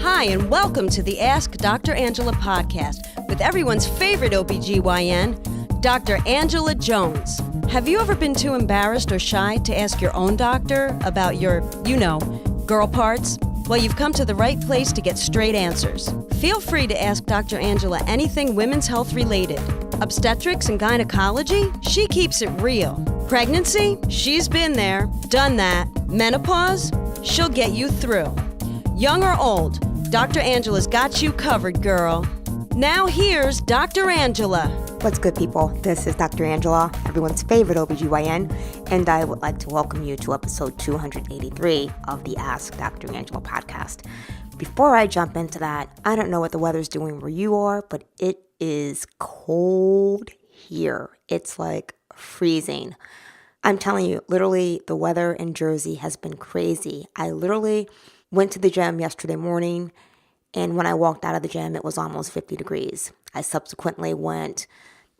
Hi, and welcome to the Ask Dr. Angela podcast with everyone's favorite OBGYN, Dr. Angela Jones. Have you ever been too embarrassed or shy to ask your own doctor about your, girl parts? Well, you've come to the right place to get straight answers. Feel free to ask Dr. Angela anything women's health related. Obstetrics and gynecology? She keeps it real. Pregnancy? She's been there, done that. Menopause? She'll get you through. Young or old, Dr. Angela's got you covered, girl. Now here's Dr. Angela. What's good, people? This is Dr. Angela, everyone's favorite OBGYN, and I would like to welcome you to episode 283 of the Ask Dr. Angela podcast. Before I jump into that, I don't know what the weather's doing where you are, but it is cold here. It's like freezing. I'm telling you, literally, the weather in Jersey has been crazy. I literally went to the gym yesterday morning, and when I walked out of the gym, it was almost 50 degrees. I subsequently went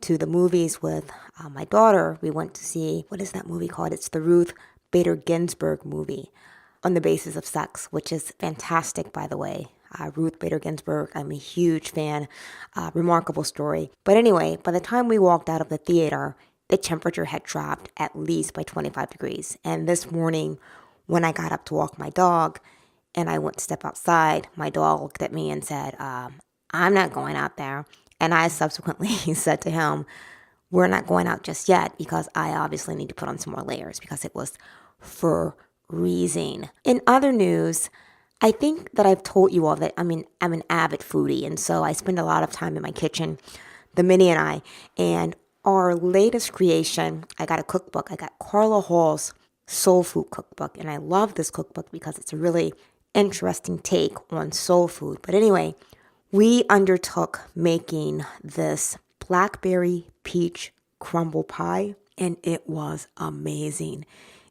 to the movies with my daughter. We went to see, what is that movie called? It's the Ruth Bader Ginsburg movie, On the Basis of Sex, which is fantastic, by the way. Ruth Bader Ginsburg, I'm a huge fan. Remarkable story. But anyway, by the time we walked out of the theater, the temperature had dropped at least by 25 degrees. And this morning, when I got up to walk my dog, and I went to step outside, my dog looked at me and said, I'm not going out there. And I subsequently said to him, we're not going out just yet because I obviously need to put on some more layers because it was freezing. In other news, I think that I've told you all that I'm an avid foodie. And so I spend a lot of time in my kitchen, the mini and I. And our latest creation, I got a cookbook. I got Carla Hall's Soul Food Cookbook. And I love this cookbook because it's a really interesting take on soul food. But anyway, we undertook making this blackberry peach crumble pie, and it was amazing.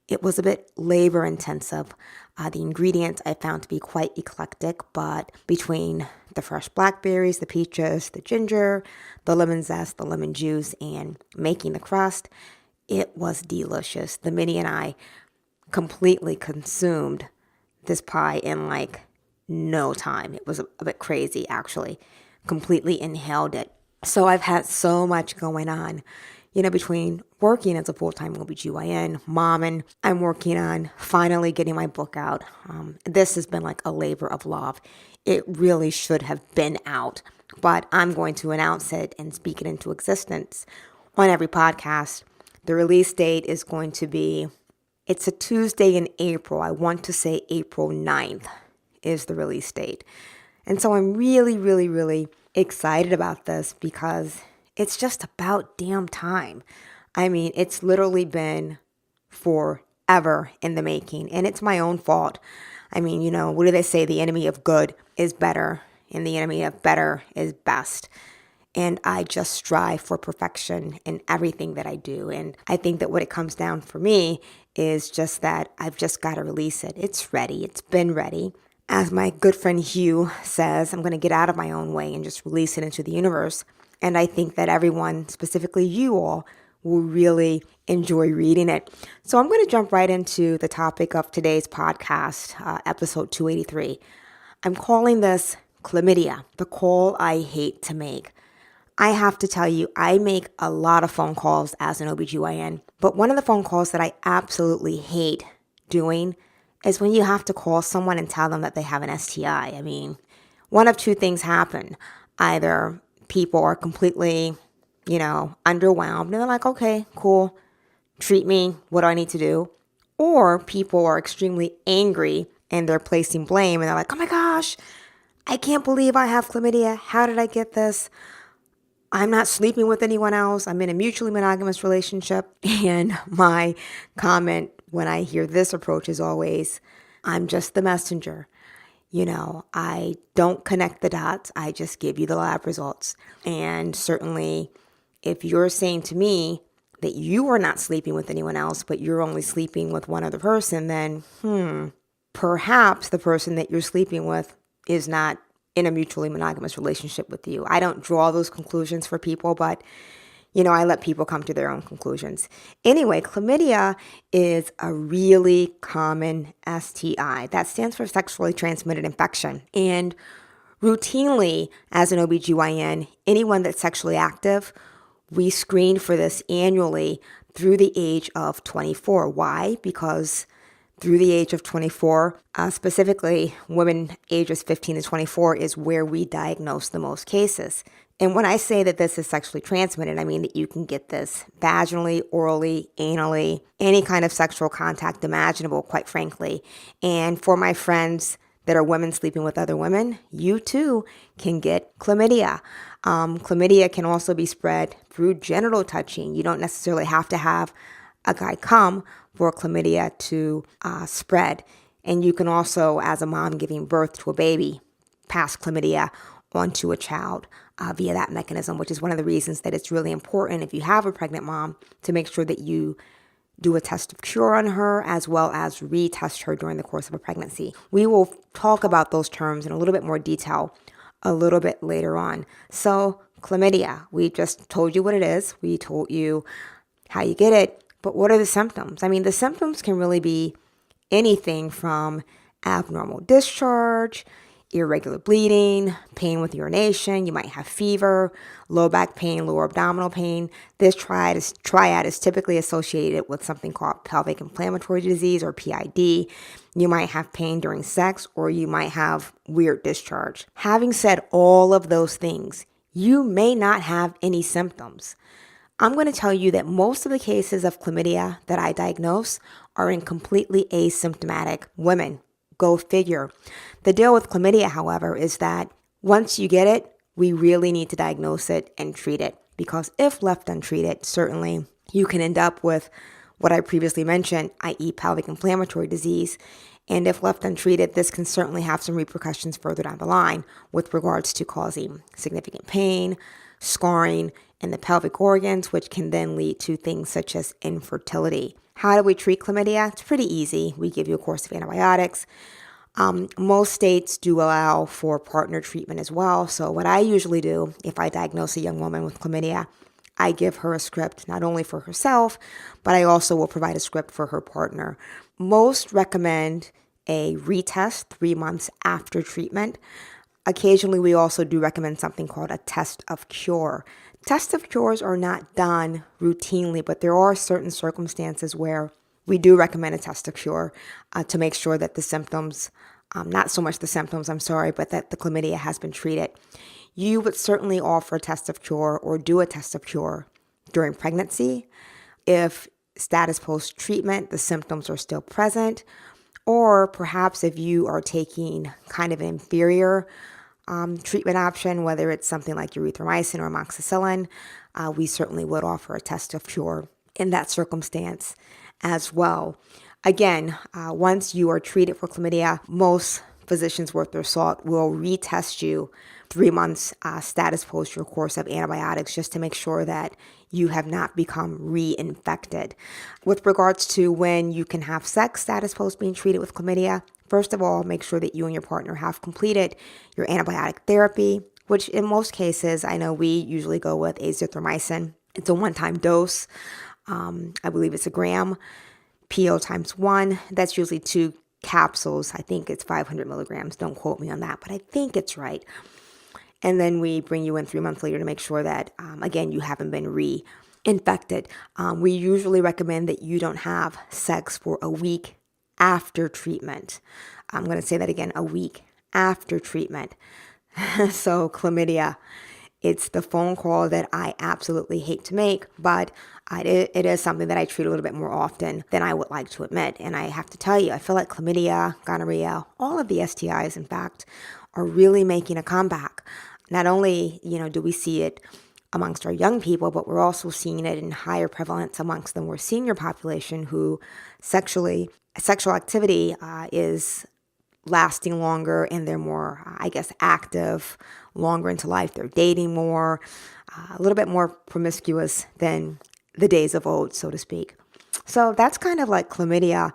It was a bit labor intensive. The ingredients I found to be quite eclectic, but between the fresh blackberries, the peaches, the ginger, the lemon zest, the lemon juice, and making the crust, it was delicious. The mini and I completely consumed this pie in like no time. It was a bit crazy, actually. Completely inhaled it. So I've had so much going on, between working as a full-time OBGYN, mom, and I'm working on finally getting my book out. This has been like a labor of love. It really should have been out, but I'm going to announce it and speak it into existence on every podcast. The release date is going to be, it's a Tuesday in April. I want to say April 9th is the release date. And so I'm really, really, really excited about this because it's just about damn time. I mean, it's literally been forever in the making, and it's my own fault. I mean, what do they say? The enemy of good is better, and the enemy of better is best. And I just strive for perfection in everything that I do. And I think that what it comes down for me is just that I've just got to release it. It's ready. It's been ready. As my good friend Hugh says, I'm going to get out of my own way and just release it into the universe. And I think that everyone, specifically you all, will really enjoy reading it. So I'm going to jump right into the topic of today's podcast, episode 283. I'm calling this Chlamydia, the call I hate to make. I have to tell you, I make a lot of phone calls as an OBGYN, but one of the phone calls that I absolutely hate doing is when you have to call someone and tell them that they have an STI. I mean, one of two things happen. Either people are completely, underwhelmed, and they're like, okay, cool, treat me, what do I need to do? Or people are extremely angry and they're placing blame, and they're like, oh my gosh, I can't believe I have chlamydia. How did I get this? I'm not sleeping with anyone else. I'm in a mutually monogamous relationship. And my comment when I hear this approach is always, I'm just the messenger. I don't connect the dots. I just give you the lab results. And certainly if you're saying to me that you are not sleeping with anyone else, but you're only sleeping with one other person, then perhaps the person that you're sleeping with is not in a mutually monogamous relationship with you. I don't draw those conclusions for people, but I let people come to their own conclusions. Anyway, chlamydia is a really common STI. That stands for sexually transmitted infection. And routinely, as an OBGYN, anyone that's sexually active, we screen for this annually through the age of 24. Why? Because through the age of 24, specifically women ages 15 to 24 is where we diagnose the most cases. And when I say that this is sexually transmitted, I mean that you can get this vaginally, orally, anally, any kind of sexual contact imaginable, quite frankly. And for my friends that are women sleeping with other women, you too can get chlamydia. Chlamydia can also be spread through genital touching. You don't necessarily have to have a guy come for chlamydia to spread. And you can also, as a mom giving birth to a baby, pass chlamydia onto a child via that mechanism, which is one of the reasons that it's really important if you have a pregnant mom to make sure that you do a test of cure on her as well as retest her during the course of a pregnancy. We will talk about those terms in a little bit more detail a little bit later on. So chlamydia, we just told you what it is. We told you how you get it, but what are the symptoms? I mean, the symptoms can really be anything from abnormal discharge, irregular bleeding, pain with urination. You might have fever, low back pain, lower abdominal pain. This triad is typically associated with something called pelvic inflammatory disease or PID. You might have pain during sex, or you might have weird discharge. Having said all of those things, you may not have any symptoms. I'm going to tell you that most of the cases of chlamydia that I diagnose are in completely asymptomatic women. Go figure. The deal with chlamydia, however, is that once you get it, we really need to diagnose it and treat it. Because if left untreated, certainly you can end up with what I previously mentioned, i.e. pelvic inflammatory disease. And if left untreated, this can certainly have some repercussions further down the line with regards to causing significant pain, scarring in the pelvic organs, which can then lead to things such as infertility. How do we treat chlamydia? It's pretty easy. We give you a course of antibiotics. Most states do allow for partner treatment as well. So what I usually do, if I diagnose a young woman with chlamydia, I give her a script not only for herself, but I also will provide a script for her partner. Most recommend a retest 3 months after treatment. Occasionally, we also do recommend something called a test of cure. Tests of cures are not done routinely, but there are certain circumstances where we do recommend a test of cure to make sure that the symptoms, not so much the symptoms, but that the chlamydia has been treated. You would certainly offer a test of cure or do a test of cure during pregnancy if status post-treatment, the symptoms are still present, or perhaps if you are taking kind of an inferior treatment option, whether it's something like erythromycin or amoxicillin, we certainly would offer a test of cure in that circumstance as well. Again, once you are treated for chlamydia, most physicians worth their salt will retest you 3 months status post your course of antibiotics just to make sure that you have not become reinfected. With regards to when you can have sex status post being treated with chlamydia, first of all, make sure that you and your partner have completed your antibiotic therapy, which in most cases, I know we usually go with azithromycin. It's a one-time dose. I believe it's a gram. PO times 1. That's usually 2 capsules. I think it's 500 milligrams. Don't quote me on that, but I think it's right. And then we bring you in 3 months later to make sure that, again, you haven't been reinfected. We usually recommend that you don't have sex for a week after treatment. I'm going to say that again, a week after treatment. So chlamydia, it's the phone call that I absolutely hate to make, but it is something that I treat a little bit more often than I would like to admit. And I have to tell you, I feel like chlamydia, gonorrhea, all of the STIs, in fact, are really making a comeback. Not only, do we see it amongst our young people, but we're also seeing it in higher prevalence amongst the more senior population who sexual activity is lasting longer and they're more, active, longer into life. They're dating more, a little bit more promiscuous than the days of old, so to speak. So that's kind of like chlamydia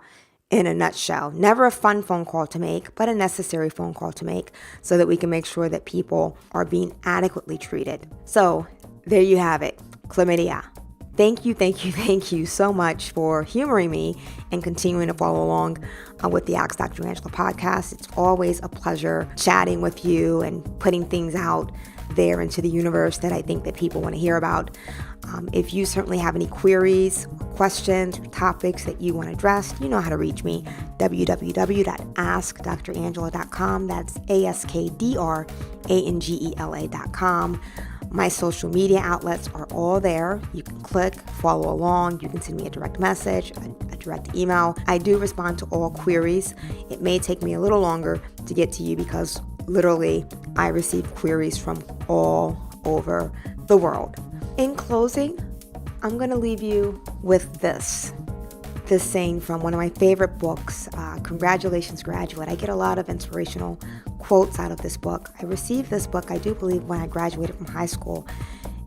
in a nutshell. Never a fun phone call to make, but a necessary phone call to make so that we can make sure that people are being adequately treated. So there you have it. chlamydia. Thank you so much for humoring me and continuing to follow along with the Ask Dr. Angela podcast. It's always a pleasure chatting with you and putting things out there into the universe that I think that people want to hear about. If you certainly have any queries, questions, or topics that you want addressed, you know how to reach me. www.askdrangela.com. That's AskDrangela.com. My social media outlets are all there. You can click, follow along. You can send me a direct message, a direct email. I do respond to all queries. It may take me a little longer to get to you because literally I receive queries from all over the world. In closing, I'm going to leave you with this saying from one of my favorite books, Congratulations, Graduate. I get a lot of inspirational quotes out of this book. I received this book, I do believe, when I graduated from high school,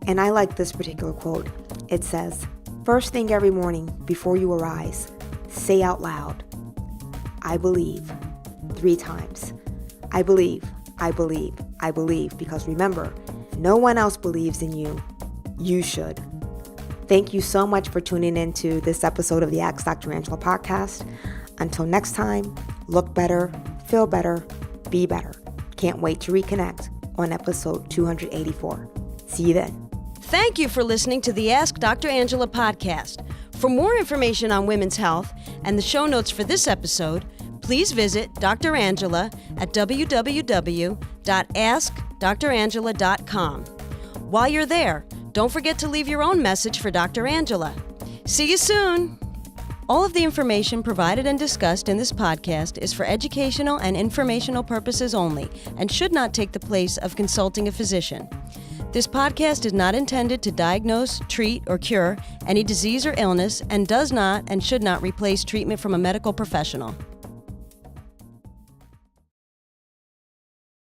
and I like this particular quote. It says, "First thing every morning before you arise, say out loud, 'I believe,' 3 times. I believe, I believe, I believe," because remember, no one else believes in you. You should. Thank you so much for tuning in to this episode of the Ask Dr. Angela podcast. Until next time, look better, feel better, be better. Can't wait to reconnect on episode 284. See you then. Thank you for listening to the Ask Dr. Angela podcast. For more information on women's health and the show notes for this episode, please visit Dr. Angela at www.askdrangela.com. While you're there, don't forget to leave your own message for Dr. Angela. See you soon! All of the information provided and discussed in this podcast is for educational and informational purposes only and should not take the place of consulting a physician. This podcast is not intended to diagnose, treat, or cure any disease or illness and does not and should not replace treatment from a medical professional.